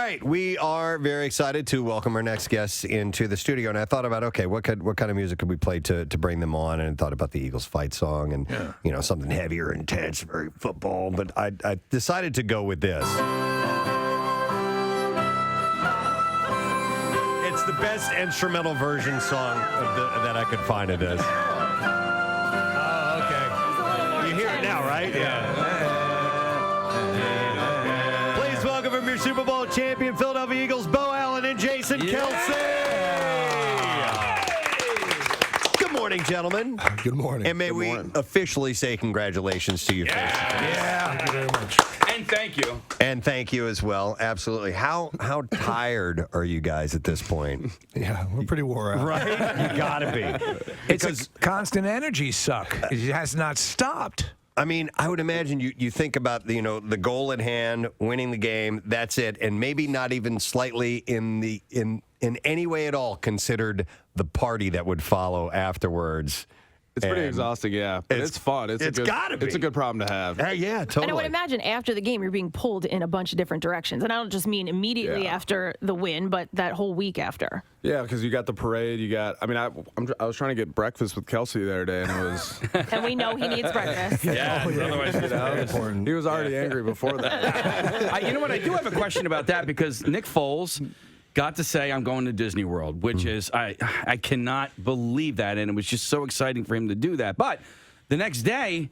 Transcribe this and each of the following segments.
right, we are very excited to welcome our next guests into the studio, and I thought about, okay, what kind of music could we play to bring them on, and thought about the Eagles fight song and, something heavier, intense, very football, but I decided to go with this. It's the best instrumental version song that I could find of this. Oh, okay. You hear it now, right? Yeah. Please welcome from your Super Bowl champion Philadelphia Eagles, Beau Allen and Jason Kelce. Good morning, gentlemen. Good morning. And may we officially say congratulations to you. Yeah. Thank you very much. And thank you. And thank you as well. Absolutely. How tired are you guys at this point? Yeah, we're pretty wore out. Right? You gotta be. It's a constant energy suck. It has not stopped. I mean, I would imagine you think about the goal at hand, winning the game, that's it, and maybe not even slightly in any way at all considered the party that would follow afterwards. It's pretty exhausting, yeah. But it's fun. It's a good problem to have. Yeah, totally. And I would imagine after the game, you're being pulled in a bunch of different directions. And I don't just mean immediately after the win, but that whole week after. Yeah, because you got the parade. I was trying to get breakfast with Kelce the other day, and it was. And we know he needs breakfast. Otherwise, Important. He was already angry before that. you know what? I do have a question about that because Nick Foles got to say, I'm going to Disney World, which is, I cannot believe that. And it was just so exciting for him to do that. But the next day,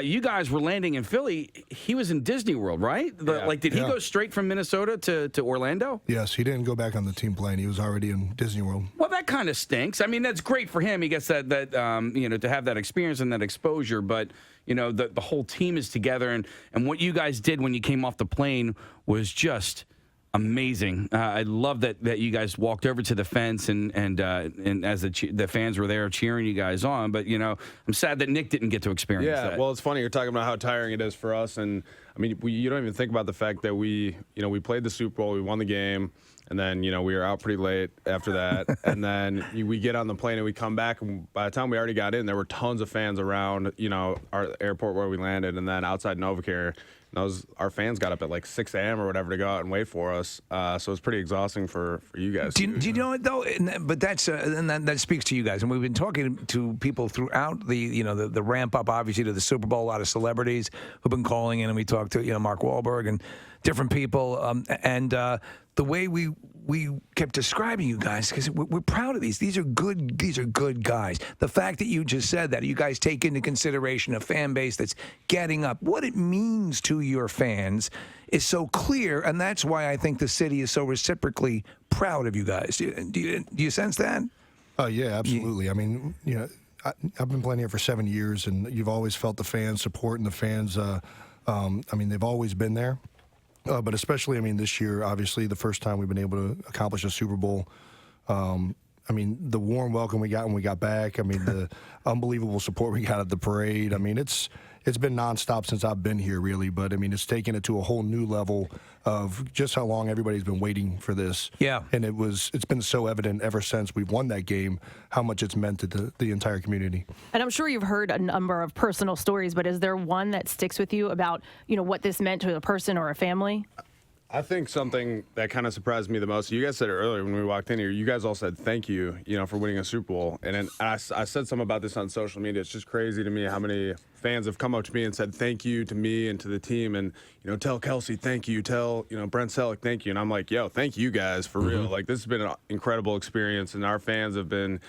you guys were landing in Philly. He was in Disney World, right? Did he go straight from Minnesota to Orlando? Yes, he didn't go back on the team plane. He was already in Disney World. Well, that kind of stinks. I mean, that's great for him. He gets that to have that experience and that exposure. But, the whole team is together. And what you guys did when you came off the plane was just amazing. I love that you guys walked over to the fence and as the fans were there cheering you guys on. But I'm sad that Nick didn't get to experience that. Yeah, well, it's funny you're talking about how tiring it is for us, and I mean you don't even think about the fact that we played the Super Bowl, we won the game, and then we were out pretty late after that, and then we get on the plane and we come back, and by the time we already got in, there were tons of fans around our airport where we landed, and then outside NovaCare. Our fans got up at like 6 a.m. or whatever to go out and wait for us. So it's pretty exhausting for you guys. Do you know it though? But that's and that speaks to you guys. And we've been talking to people throughout the ramp up, obviously, to the Super Bowl. A lot of celebrities who've been calling in, and we talked to Mark Wahlberg and different people. The way we kept describing you guys, because we're proud of these. These are good guys. The fact that you just said that, you guys take into consideration a fan base that's getting up. What it means to your fans is so clear, and that's why I think the city is so reciprocally proud of you guys. Do you sense that? Oh, yeah, absolutely. I mean, I've been playing here for 7 years, and you've always felt the fans support, and the fans, they've always been there. But especially, this year, obviously, the first time we've been able to accomplish a Super Bowl. The warm welcome we got when we got back. The unbelievable support we got at the parade. It's been nonstop since I've been here, really. But, it's taken it to a whole new level of just how long everybody's been waiting for this. Yeah. And it's been so evident ever since we've won that game how much it's meant to the entire community. And I'm sure you've heard a number of personal stories, but is there one that sticks with you about, what this meant to a person or a family? I think something that kind of surprised me the most, you guys said it earlier when we walked in here, you guys all said thank you, for winning a Super Bowl. And then I said something about this on social media. It's just crazy to me how many fans have come up to me and said thank you to me and to the team. And, tell Kelce thank you, tell, Brent Selleck thank you. And I'm like, yo, thank you guys for real. Like, this has been an incredible experience, and our fans have been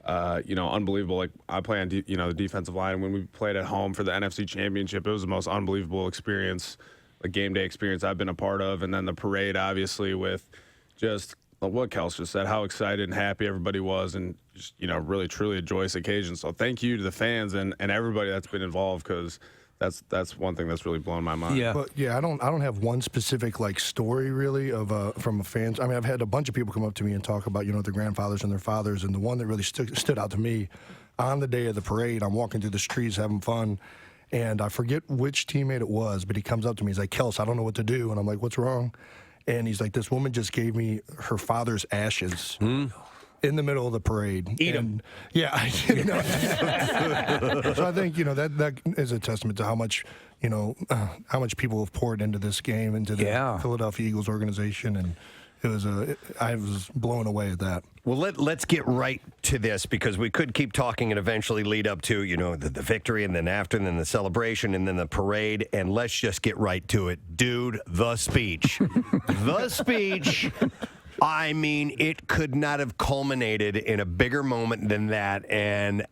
unbelievable. Like, I play on the defensive line. When we played at home for the NFC Championship, it was the most unbelievable experience, a game day experience I've been a part of. And then the parade, obviously, with just what Kelce just said, how excited and happy everybody was, and just, really, truly a joyous occasion. So thank you to the fans and everybody that's been involved, because that's one thing that's really blown my mind. Yeah. But I don't have one specific story really of from a fans. I've had a bunch of people come up to me and talk about their grandfathers and their fathers, and the one that really stood out to me on the day of the parade, I'm walking through the streets having fun, and I forget which teammate it was, but he comes up to me, he's like, Kelce, I don't know what to do, and I'm like, what's wrong? And he's like, this woman just gave me her father's ashes. in the middle of the parade. Eat 'em. Yeah, I didn't know that. So I think, that is a testament to how much, how much people have poured into this game, into the Philadelphia Eagles organization, and I was blown away at that. Well, let's get right to this, because we could keep talking and eventually lead up to, the victory, and then after, and then the celebration, and then the parade, and let's just get right to it. Dude, the speech. The speech. I mean, it could not have culminated in a bigger moment than that, and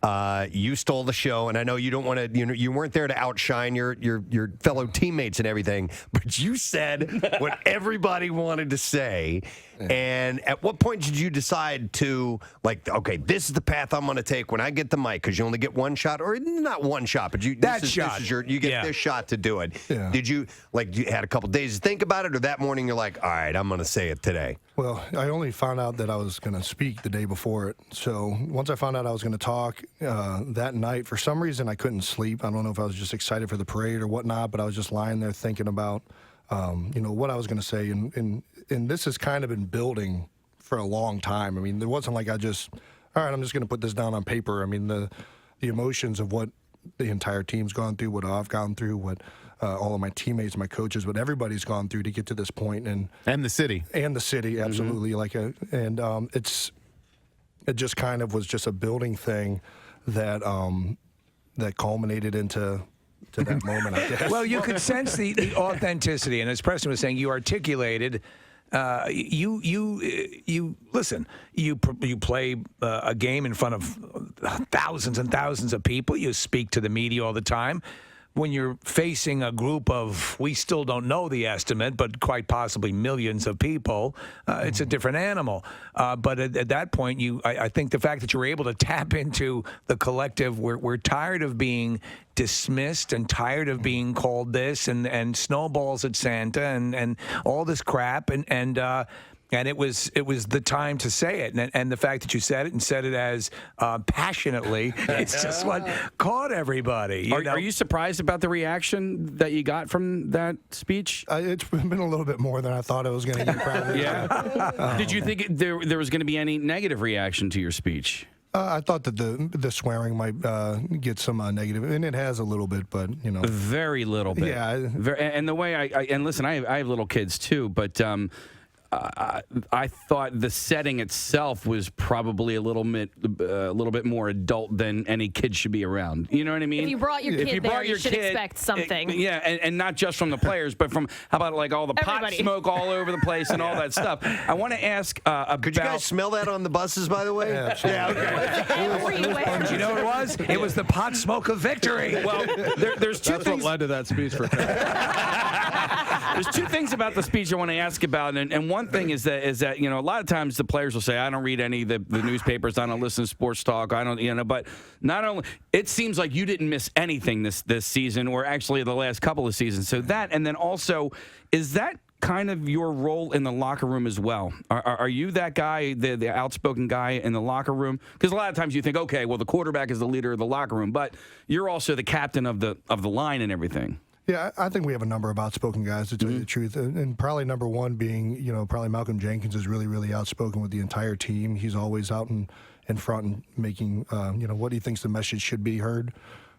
you stole the show. And I know you don't want to, you weren't there to outshine your fellow teammates and everything, but you said what everybody wanted to say. And at what point did you decide to, okay, this is the path I'm going to take when I get the mic? Because you only get one shot, or not one shot, but you get this shot to do it. Yeah. Did you had a couple days to think about it, or that morning you're like, all right, I'm going to say it today? Well, I only found out that I was going to speak the day before it. So once I found out I was going to talk that night, for some reason I couldn't sleep. I don't know if I was just excited for the parade or whatnot, but I was just lying there thinking about, what I was going to say. And this has kind of been building for a long time. I mean, it wasn't like I'm just going to put this down on paper. I mean, the emotions of what the entire team's gone through, what I've gone through, what all of my teammates, my coaches, what everybody's gone through to get to this point, and the city, absolutely. It just kind of was just a building thing that culminated into that moment, I guess. Well, you could sense the authenticity, and as Preston was saying, you articulated. You listen. You play a game in front of thousands and thousands of people. You speak to the media all the time. When you're facing a group of, we still don't know the estimate, but quite possibly millions of people, it's a different animal. But at that point, I think the fact that you were able to tap into the collective, we're tired of being dismissed and tired of being called this and snowballs at Santa and all this crap and it was the time to say it, and the fact that you said it and said it as passionately, it's just what caught everybody. Are you surprised about the reaction that you got from that speech? It's been a little bit more than I thought it was going to get, probably. Yeah. Did you think there was going to be any negative reaction to your speech? I thought that the swearing might get some negative, and it has a little bit, but very little bit. Yeah. And the way and listen, I have little kids too, but. I thought the setting itself was probably a little bit more adult than any kid should be around. You know what I mean? If you brought your kid there, you should expect something. And not just from the players, but from how about all the pot smoke all over the place and all that stuff. I want to ask about. Could you guys smell that on the buses, by the way? Yeah, Everywhere. You know what it was? It was the pot smoke of victory. Well, there's two That's things. what led to that speech for There's two things about the speech I want to ask about, and one thing is that a lot of times the players will say, I don't read any of the newspapers, I don't listen to sports talk, I don't but not only it seems like you didn't miss anything this season, or actually the last couple of seasons. So that, and then also, is that kind of your role in the locker room as well? Are you that guy, the outspoken guy in the locker room? Because a lot of times you think, okay, well, the quarterback is the leader of the locker room, but you're also the captain of the line and everything. Yeah, I think we have a number of outspoken guys, to tell you the truth. And probably number one being, probably Malcolm Jenkins is really, really outspoken with the entire team. He's always out in front and making, what he thinks the message should be heard.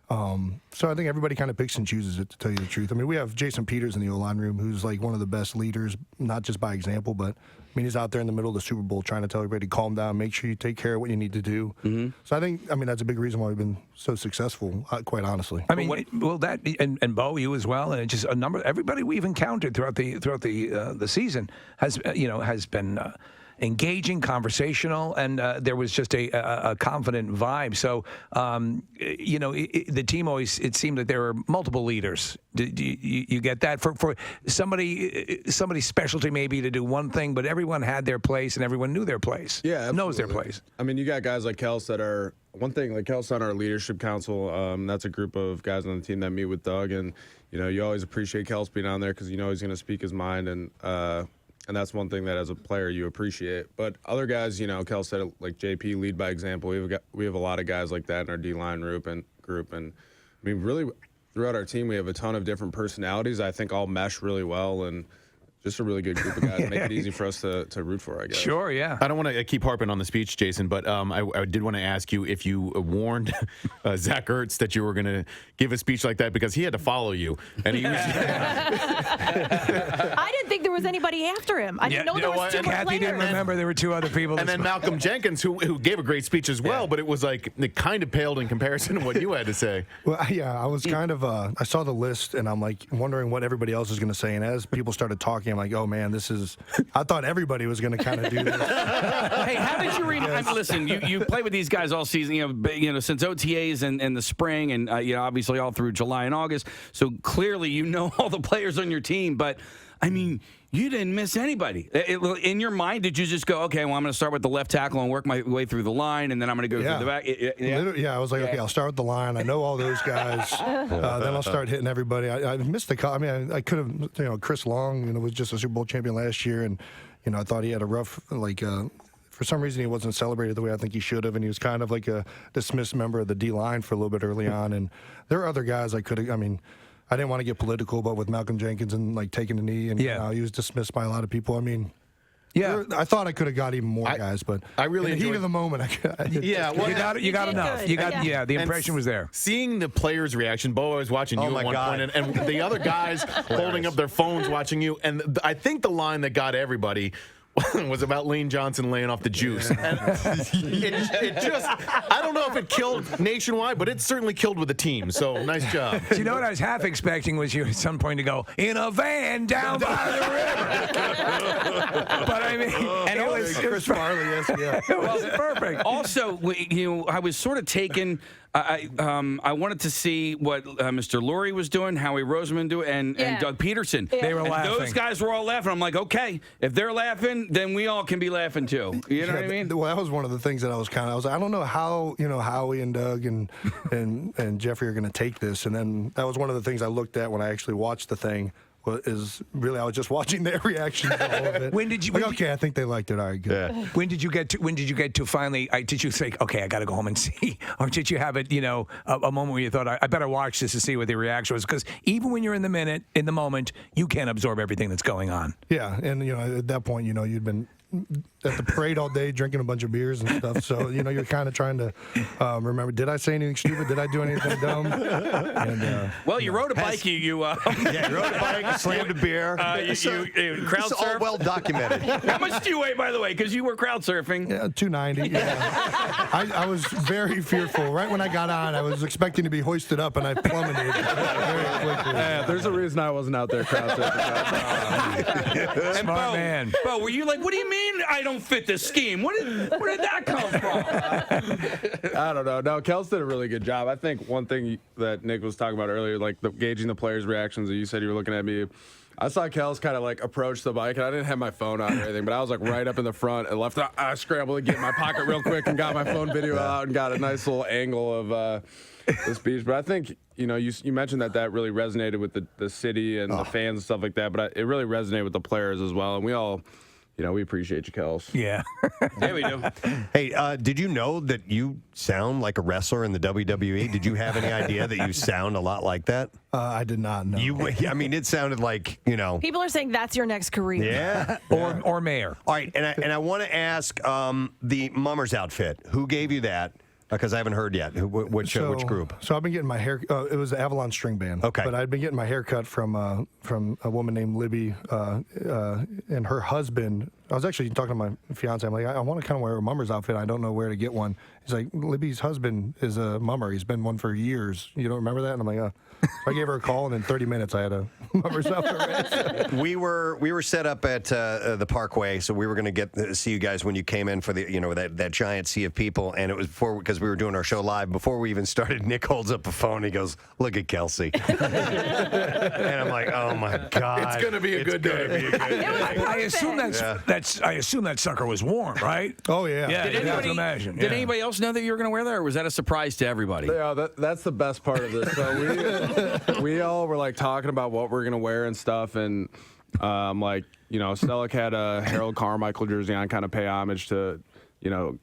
So I think everybody kind of picks and chooses it, to tell you the truth. I mean, we have Jason Peters in the O-line room, who's like one of the best leaders, not just by example, but he's out there in the middle of the Super Bowl trying to tell everybody to calm down, make sure you take care of what you need to do. Mm-hmm. So I think, that's a big reason why we've been so successul, quite honestly. I mean, that and Beau, you as well, and just a number. Everybody we've encountered throughout the season has been. Engaging, conversational, and there was just a confident vibe. So, the team always, it seemed that there were multiple leaders. You get that? For somebody's specialty maybe to do one thing, but everyone had their place and everyone knew their place. Yeah, absolutely. Knows their place. I mean, you got guys like Kelce that are, one thing, like Kelce on our leadership council, that's a group of guys on the team that meet with Doug, and, you always appreciate Kelce being on there because you know he's going to speak his mind, and that's one thing that as a player you appreciate. But other guys, Kelce said, like JP, lead by example. We have a lot of guys like that in our D-line group, and really throughout our team we have a ton of different personalities. I think all mesh really well, and just a really good group of guys. Make it easy for us to root for, I guess. Sure, yeah. I don't want to keep harping on the speech, Jason, but I did want to ask you if you warned Zach Ertz that you were going to give a speech like that, because he had to follow you. And he was. I didn't think there was anybody after him. I didn't know there was two more Kathy players. didn't remember there were two other people. And then Malcolm Jenkins, who gave a great speech as well, but it was like it kind of paled in comparison to what you had to say. Well, yeah, I was kind of. I saw the list, and I'm like wondering what everybody else is going to say. And as people started talking, I'm like, oh man, this is. I thought everybody was going to kind of do this. Hey, how did you read? I mean, listen, you played with these guys all season, since OTAs and the spring, and obviously all through July and August. So clearly, you know all the players on your team. But I mean, you didn't miss anybody. In your mind, did you just go, okay, well, I'm going to start with the left tackle and work my way through the line, and then I'm going to go through the back? Yeah, I was like, okay, I'll start with the line. I know all those guys. Then I'll start hitting everybody. I missed the call. I mean, I could have, Chris Long, was just a Super Bowl champion last year, and, I thought he had a rough, for some reason he wasn't celebrated the way I think he should have, and he was kind of like a dismissed member of the D-line for a little bit early on. And there are other guys I could have, I didn't want to get political, but with Malcolm Jenkins and taking a knee, and he was dismissed by a lot of people. I mean, I thought I could have got even more guys, but I really in the heat enjoyed- of the moment, you got enough. Good. The impression was there. Seeing the players' reaction, Beau, I was watching you my at one God. point, and the other guys holding up their phones watching you. And I think the line that got everybody was about Lane Johnson laying off the juice. And it just, I don't know if it killed nationwide, but it certainly killed with the team. So nice job. So you know what I was half expecting was you at some point to go, in a van down by the river. But I mean, and it was Chris Farley, yes, yeah. it was perfect. Also, I was sort of taken. I wanted to see what Mr. Lurie was doing, Howie Roseman doing, and Doug Peterson. They were and laughing. Those guys were all laughing. I'm like, okay, if they're laughing, then we all can be laughing too. You know what I mean? Well, that was one of the things that I was I don't know how, Howie and Doug and Jeffrey are going to take this. And then that was one of the things I looked at when I actually watched the thing. Is really I was just watching their reactions to all of it. When did you? I think they liked it. All right, good. Yeah. When did you get to finally? Did you think, okay, I got to go home and see, or did you have it? A moment where you thought, I better watch this to see what the reaction was? Because even when you're in the moment, you can't absorb everything that's going on. Yeah, and at that point, you'd been at the parade all day drinking a bunch of beers and stuff. So you're kind of trying to remember. Did I say anything stupid? Did I do anything dumb? And, Well, you rode a bike. You rode a bike, slammed a beer. you crowd It's all surfed. well documented. How much do you weigh, by the way? Because you were crowd surfing. Yeah, 290. Yeah. I was very fearful. Right when I got on, I was expecting to be hoisted up, and I plummeted very quickly. Yeah, there's a reason I wasn't out there crowd surfing. And Smart man. Bo, were you like, what do you mean I don't fit this scheme? Where did that come from? I don't know. No, Kels did a really good job. I think one thing that Nick was talking about earlier, gauging the players' reactions, that you said you were looking at me. I saw Kels kind of approach the bike, and I didn't have my phone on or anything, but I was right up in the front and left. I scrambled to get in my pocket real quick and got my phone video out and got a nice little angle of the speech. But I think you mentioned that really resonated with the city and the fans and stuff like that, but it really resonated with the players as well, and we all. We appreciate you, Kels. Yeah. Yeah, we do. Hey, did you know that you sound like a wrestler in the WWE? Did you have any idea that you sound a lot like that? I did not know. It sounded like, People are saying that's your next career. Yeah. or mayor. All right, and I want to ask the Mummers outfit. Who gave you that? Because I haven't heard yet. Which group? So I've been getting my hair. It was the Avalon String Band. Okay. But I'd been getting my hair cut from a woman named Libby and her husband. I was actually talking to my fiance. I'm like, I want to kind of wear a mummer's outfit. I don't know where to get one. He's like, Libby's husband is a mummer. He's been one for years. You don't remember that? And I'm like, I gave her a call, and in 30 minutes, I had a mummer's outfit. We were set up at the Parkway, so we were going to get to see you guys when you came in for the that giant sea of people, and it was because we were doing our show live. Before we even started, Nick holds up a phone. He goes, "Look at Kelce," and I'm like, "Oh my God, It's gonna be a good day." I assume I assume that sucker was warm, right? Oh yeah. Yeah. Did anybody else know that you were going to wear that, or was that a surprise to everybody? Yeah, that's the best part of this. So we all were talking about what we're gonna wear and stuff, and Stellick had a Harold Carmichael jersey on, kind of pay homage to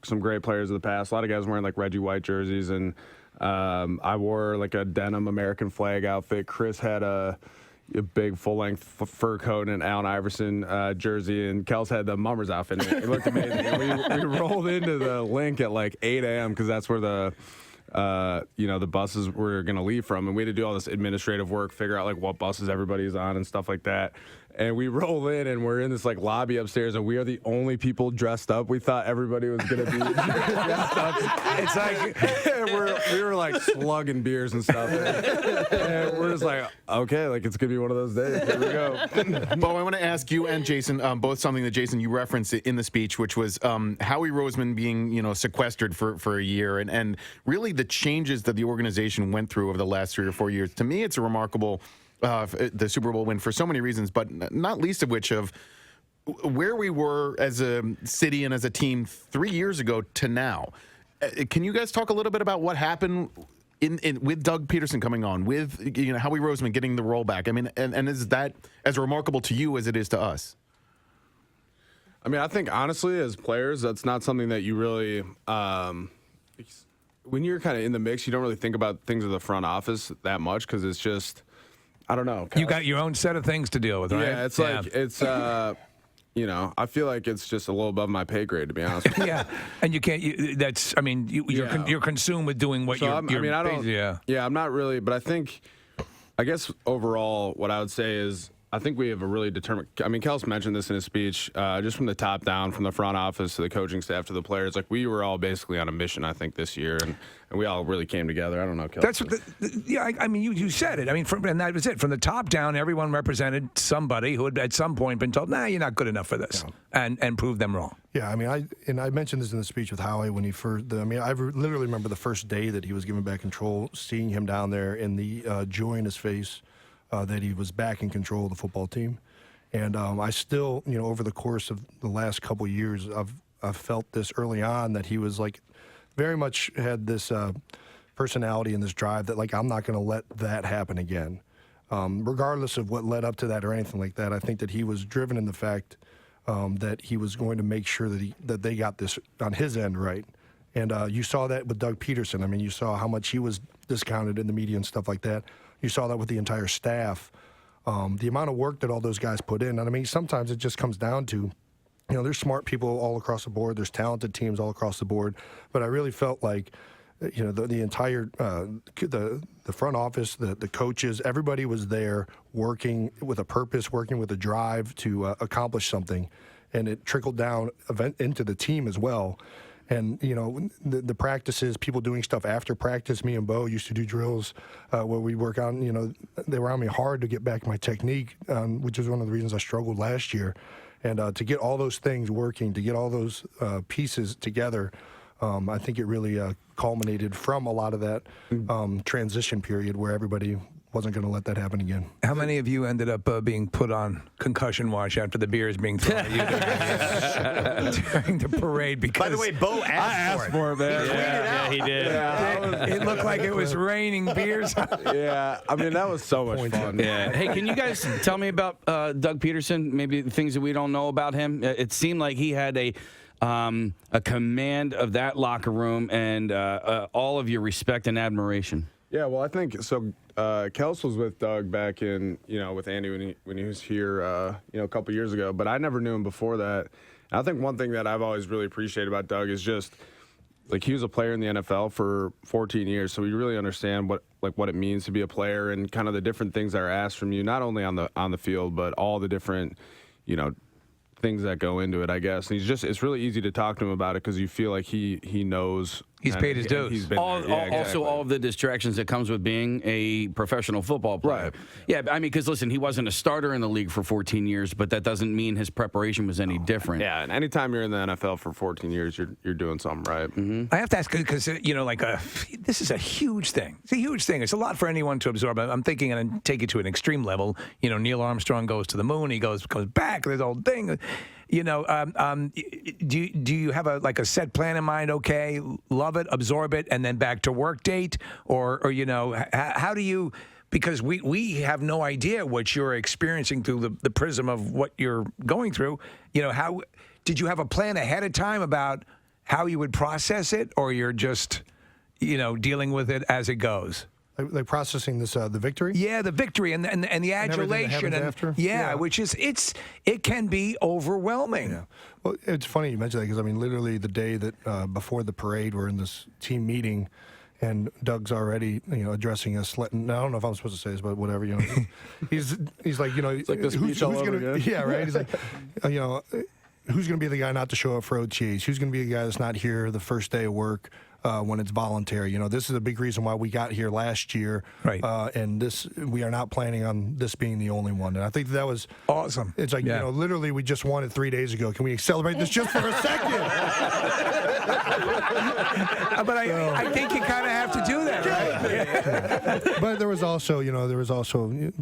some great players of the past. A lot of guys wearing Reggie White jerseys, and I wore a denim American flag outfit. Chris had a a big full-length fur coat and Allen Iverson jersey, and Kels had the Mummers outfit. And it looked amazing. And we rolled into the link at like 8 a.m. because that's where the the buses were going to leave from, and we had to do all this administrative work, figure out like what buses everybody's on and stuff like that. And we roll in, and we're in this like lobby upstairs, and we are the only people dressed up. We thought everybody was going to be dressed up. It's like we were like slugging beers and stuff, and we're just like, okay, like it's going to be one of those days. Here we go. Beau, I want to ask you and Jason both something that, Jason, you referenced in the speech, which was Howie Roseman being sequestered for a year, and really the changes that the organization went through over the last 3 or 4 years. To me, it's a remarkable the Super Bowl win for so many reasons, but not least of which of where we were as a city and as a team 3 years ago to now. Can you guys talk a little bit about what happened with Doug Peterson coming on, with Howie Roseman getting the role back? I mean, and is that as remarkable to you as it is to us? I mean, I think honestly, as players, that's not something that you really. When you're kind of in the mix, you don't really think about things of the front office that much because it's just. I don't know. You got your own set of things to deal with, right? Yeah, I feel like it's just a little above my pay grade, to be honest with you. Yeah, and you can't. You're consumed with doing what you're. I'm not really, but I guess overall, what I would say is, I think we have a really determined. I mean, Kels mentioned this in his speech, just from the top down, from the front office to the coaching staff to the players. Like, we were all basically on a mission, I think, this year, and we all really came together. I don't know, Kels. That's what. I mean, you said it. I mean, and that was it. From the top down, everyone represented somebody who had at some point been told, "Nah, you're not good enough for this," and proved them wrong. Yeah, I mean, I mentioned this in the speech with Howie when he first. I literally remember the first day that he was given back control, seeing him down there and the joy in his face. That he was back in control of the football team. And I still, over the course of the last couple of years, I've felt this early on that he was like very much had this personality and this drive that like I'm not going to let that happen again. Regardless of what led up to that or anything like that, I think that he was driven in the fact that he was going to make sure that they got this on his end right. And you saw that with Doug Peterson. I mean, you saw how much he was discounted in the media and stuff like that. You saw that with the entire staff, the amount of work that all those guys put in. And I mean, sometimes it just comes down to, there's smart people all across the board. There's talented teams all across the board. But I really felt like, the entire, the front office, the coaches, everybody was there working with a purpose, working with a drive to accomplish something. And it trickled down into the team as well. And, the practices, people doing stuff after practice. Me and Beau used to do drills where we work on, they were on me hard to get back my technique, which is one of the reasons I struggled last year. And to get all those things working, to get all those pieces together, I think it really culminated from a lot of that transition period where everybody wasn't going to let that happen again. How many of you ended up being put on concussion watch after the beers being thrown at you during the parade? Because by the way, Beau asked for it, man. Yeah, he did. Yeah, it looked like it was raining beers. Yeah, I mean, that was so much fun. Yeah. Hey, can you guys tell me about Doug Peterson? Maybe the things that we don't know about him. It seemed like he had a command of that locker room and all of your respect and admiration. Yeah, well, I think so. Kels was with Doug back in, with Andy when he was here, a couple years ago. But I never knew him before that. And I think one thing that I've always really appreciated about Doug is just like he was a player in the NFL for 14 years, so we really understand what it means to be a player and kind of the different things that are asked from you, not only on the field, but all the different, things that go into it, I guess. And it's really easy to talk to him about it because you feel like he knows. He's paid his dues. He's been Also, all of the distractions that comes with being a professional football player. Right. Yeah, I mean, because listen, he wasn't a starter in the league for 14 years, but that doesn't mean his preparation was any different. Yeah, and anytime you're in the NFL for 14 years, you're doing something right. Mm-hmm. I have to ask because this is a huge thing. It's a huge thing. It's a lot for anyone to absorb. I'm thinking, and take it to an extreme level. Neil Armstrong goes to the moon. He goes back. This whole thing. Do you have a set plan in mind? Okay, love it, absorb it, and then back to work date, or how do you? Because we have no idea what you're experiencing through the prism of what you're going through. How did you have a plan ahead of time about how you would process it, or you're just dealing with it as it goes? Like processing this the victory. Yeah, the victory and the everything that adulation happens after? Yeah, Yeah. which is it can be overwhelming. Yeah. Well, it's funny you mentioned that because I mean, literally the day that before the parade, we're in this team meeting, and Doug's already addressing us. I don't know if I'm supposed to say this, but whatever. He's like like the speech all over again. Yeah, right. He's like who's going to be the guy not to show up for OTAs? Who's going to be the guy that's not here the first day of work? When it's voluntary, this is a big reason why we got here last year, right? And we are not planning on this being the only one. And I think that was awesome. It's like literally, we just won it 3 days ago. Can we celebrate this just for a second? But I think you kind of have to do that, right? But there was also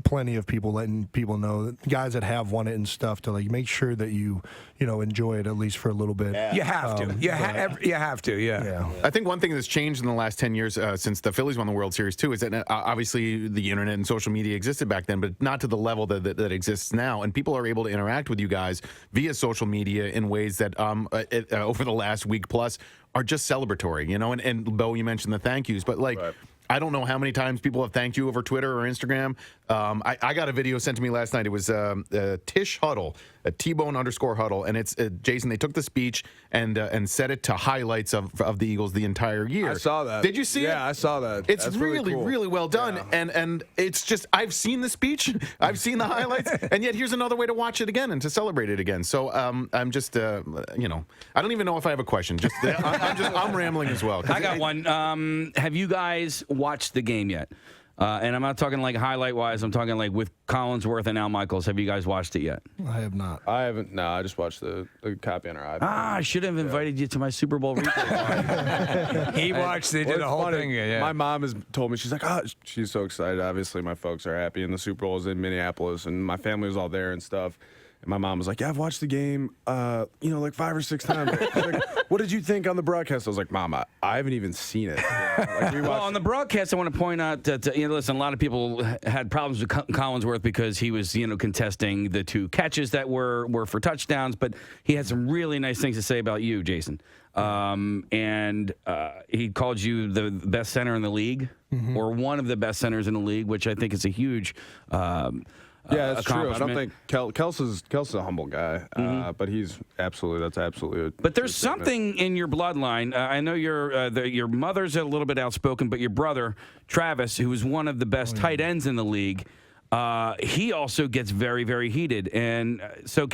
plenty of people letting people know, that guys that have won it and stuff, to like make sure that you enjoy it at least for a little bit. You have to. You have to. Yeah. I think one thing that's changed in the last 10 years since the Phillies won the World Series, too, is that obviously the internet and social media existed back then, but not to the level that exists now. And people are able to interact with you guys via social media in ways that over the last week plus are just celebratory, and Beau, you mentioned the thank yous, but like, right. I don't know how many times people have thanked you over Twitter or Instagram. I got a video sent to me last night. It was Tish Huddle, a T-Bone _ Huddle, and it's Jason. They took the speech and set it to highlights of the Eagles the entire year. I saw that. Did you see it? Yeah, I saw that. It's That's really, cool. really well done, Yeah. and it's just I've seen the speech, I've seen the highlights, and yet here's another way to watch it again and to celebrate it again. So I'm just I don't even know if I have a question. Just I'm rambling as well. I got one. Have you guys watched the game yet? And I'm not talking like highlight-wise. I'm talking like with Collinsworth and Al Michaels. Have you guys watched it yet? I have not. I haven't. No, I just watched the copy on our iPad. I should have invited you to my Super Bowl replay. He watched. They did the whole thing. Yeah. My mom has told me, she's like, she's so excited. Obviously, my folks are happy, and the Super Bowl is in Minneapolis, and my family was all there and stuff. And my mom was like, yeah, I've watched the game, like 5 or 6 times. Like, what did you think on the broadcast? I was like, Mom, I haven't even seen it. Well, on the broadcast, I want to point out that, listen, a lot of people had problems with Collinsworth because he was, contesting the 2 catches that were for touchdowns, but he had some really nice things to say about you, Jason. And he called you the best center in the league, or one of the best centers in the league, which I think is a huge yeah, it's true. I don't think Kelce's a humble guy, but that's absolutely. But there's something in your bloodline. I know your mother's a little bit outspoken, but your brother Travis, who is one of the best tight ends in the league, he also gets very, very heated. And so,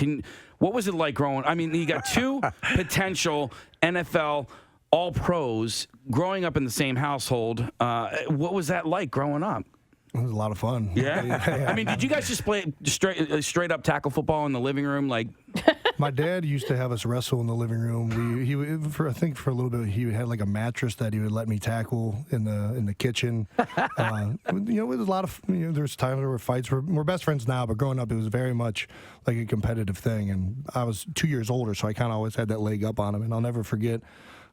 what was it like growing? I mean, you got 2 potential NFL All-Pros growing up in the same household. What was that like growing up? It was a lot of fun. Yeah? I mean, did you guys just play straight up tackle football in the living room? Like, my dad used to have us wrestle in the living room. I think for a little bit, he had like a mattress that he would let me tackle in the kitchen. It was a lot of, there's times there were fights. We're best friends now, but growing up, it was very much like a competitive thing. And I was 2 years older, so I kind of always had that leg up on him. And I'll never forget,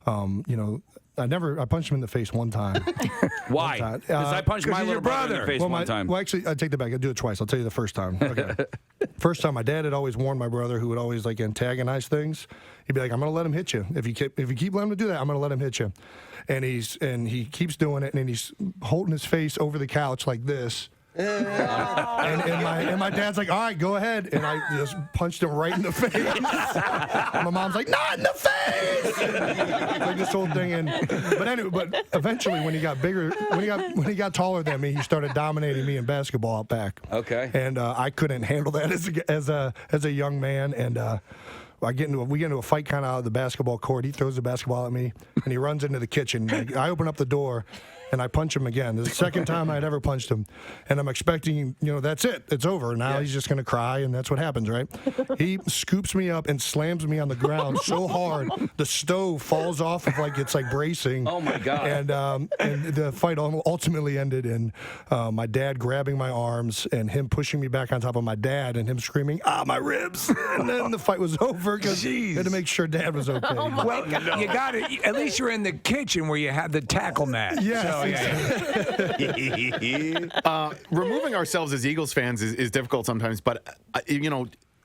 I punched him in the face one time. Why? Because I punched my little brother in the face one time. Well, actually, I take that back. I do it twice. I'll tell you the first time. Okay. First time, my dad had always warned my brother, who would always like antagonize things. He'd be like, "I'm going to let him hit you. If you keep letting him do that, I'm going to let him hit you." And he keeps doing it, and he's holding his face over the couch like this. and my dad's like, all right, go ahead. And I just punched him right in the face. And my mom's like, not in the face. Like this whole thing. But eventually, when he got bigger, when he got taller than me, he started dominating me in basketball out back. Okay. And I couldn't handle that as a young man. And we get into a fight kind of out of the basketball court. He throws the basketball at me, and he runs into the kitchen. I open up the door, and I punch him again. This is the second time I'd ever punched him. And I'm expecting, that's it. It's over. Now he's just going to cry, and that's what happens, right? He scoops me up and slams me on the ground so hard, the stove falls off of it's like bracing. Oh, my God. And the fight ultimately ended in my dad grabbing my arms and him pushing me back on top of my dad and him screaming, my ribs. And then the fight was over because he had to make sure Dad was okay. Well, you got it. At least you're in the kitchen where you had the tackle mat. Yes. Removing ourselves as Eagles fans is difficult sometimes, but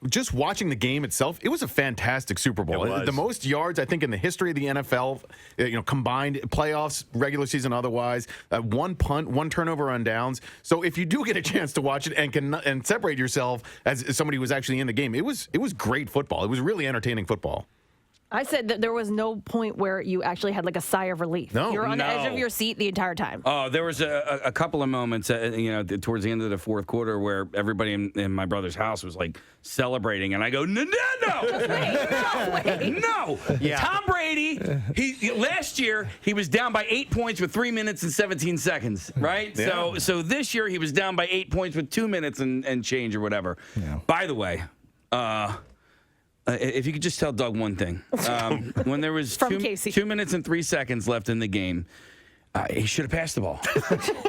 just watching the game itself, it was a fantastic Super Bowl. It was. The most yards, I think, in the history of the NFL, combined playoffs, regular season otherwise, one punt, one turnover on downs. So if you do get a chance to watch it and separate yourself as somebody who was actually in the game, it was great football. It was really entertaining football. I said that there was no point where you actually had like a sigh of relief. No. You were on the edge of No. your seat the entire time. Oh, there was a couple of moments, towards the end of the fourth quarter where everybody in my brother's house was like celebrating, and I go, no. Yeah. Tom Brady, last year he was down by 8 points with 3 minutes and 17 seconds, right? Yeah. So this year he was down by 8 points with 2 minutes and change or whatever. Yeah. By the way, if you could just tell Doug one thing. When there was From Casey. 2 minutes and 3 seconds left in the game, he should have passed the ball.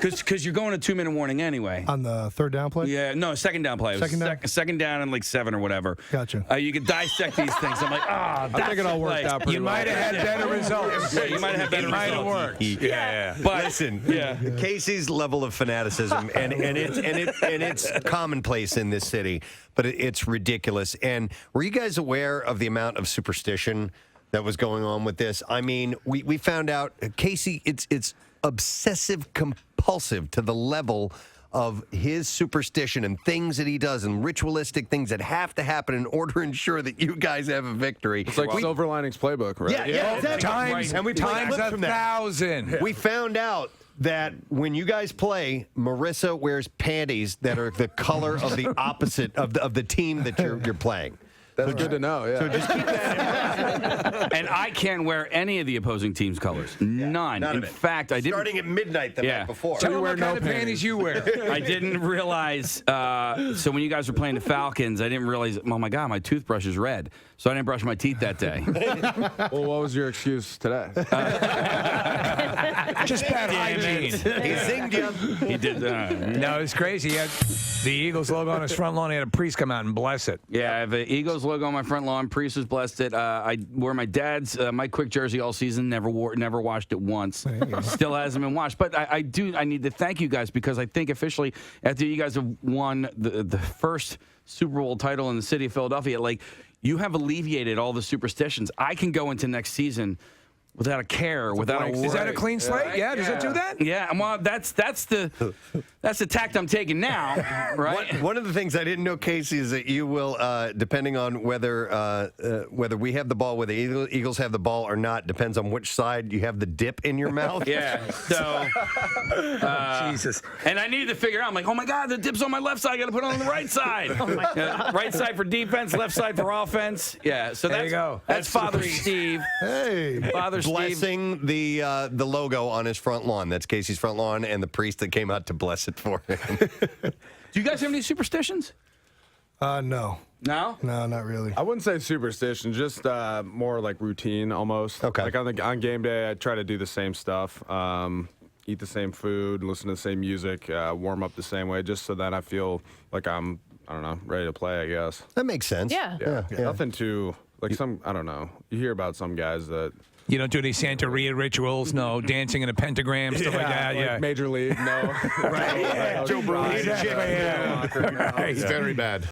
Because you're going to 2-minute warning anyway. On the third down play? Yeah, no, second down play. It was Second down? second down and like 7 or whatever. Gotcha. You could dissect these things. I'm like, I think it all worked out pretty You might have had better results. Yeah, you might have had better It might have results. worked. Yeah. But Listen, yeah. Casey's level of fanaticism, and it's commonplace in this city, but it's ridiculous. And were you guys aware of the amount of superstition that was going on with this? I mean, we found out, Casey, it's obsessive compulsive to the level of his superstition and things that he does and ritualistic things that have to happen in order to ensure that you guys have a victory. It's like Silver Linings Playbook, right? Yeah, exactly. Times, And we played times clips from that. 1,000. We found out that when you guys play, Marissa wears panties that are the color of the opposite of the team that you're playing. That's good to know, yeah. So just keep that in mind. And I can't wear any of the opposing team's colors. None. None In of it. fact, I didn't. Starting at midnight the Yeah. night before. Tell them wear what no kind of panties you wear. I didn't realize. So when you guys were playing the Falcons, I didn't realize. Oh my God, my toothbrush is red. So I didn't brush my teeth that day. Well, what was your excuse today? Just bad hygiene. He zinged you. He did. No, it's crazy. He had the Eagles logo on his front lawn. He had a priest come out and bless it. Yeah, I have an Eagles logo on my front lawn. Priest has blessed it. I wore my dad's Mike Quick jersey all season. Never washed it once. Still hasn't been washed. But I need to thank you guys because I think officially after you guys have won the first Super Bowl title in the city of Philadelphia, like you have alleviated all the superstitions. I can go into next season without a care, without a worry. Is that a clean slate? Yeah. Does it do that? Yeah, well, that's the tact I'm taking now, right? One of the things I didn't know, Casey, is that you will, depending on whether we have the ball, whether the Eagles have the ball or not, depends on which side you have the dip in your mouth. Yeah. So, Jesus. and I needed to figure out. I'm like, oh my God, the dip's on my left side. I got to put it on the right side. Right side for defense, left side for offense. Yeah. So There that's you go. That's Father Steve. Hey. Father Steve. Blessing the logo on his front lawn. That's Casey's front lawn, and the priest that came out to bless it for him. Do you guys have any superstitions? No. No. No, not really. I wouldn't say superstition, just more like routine almost. Okay. Like on game day, I try to do the same stuff, eat the same food, listen to the same music, warm up the same way, just so that I feel like I'm, I don't know, ready to play, I guess. That makes sense. Yeah. Nothing too, like I don't know. You hear about some guys that You don't do any Santeria rituals? No. Dancing in a pentagram, stuff like that? Yeah. Major League, no. Right. Joe Brady. Exactly, yeah. It's very bad.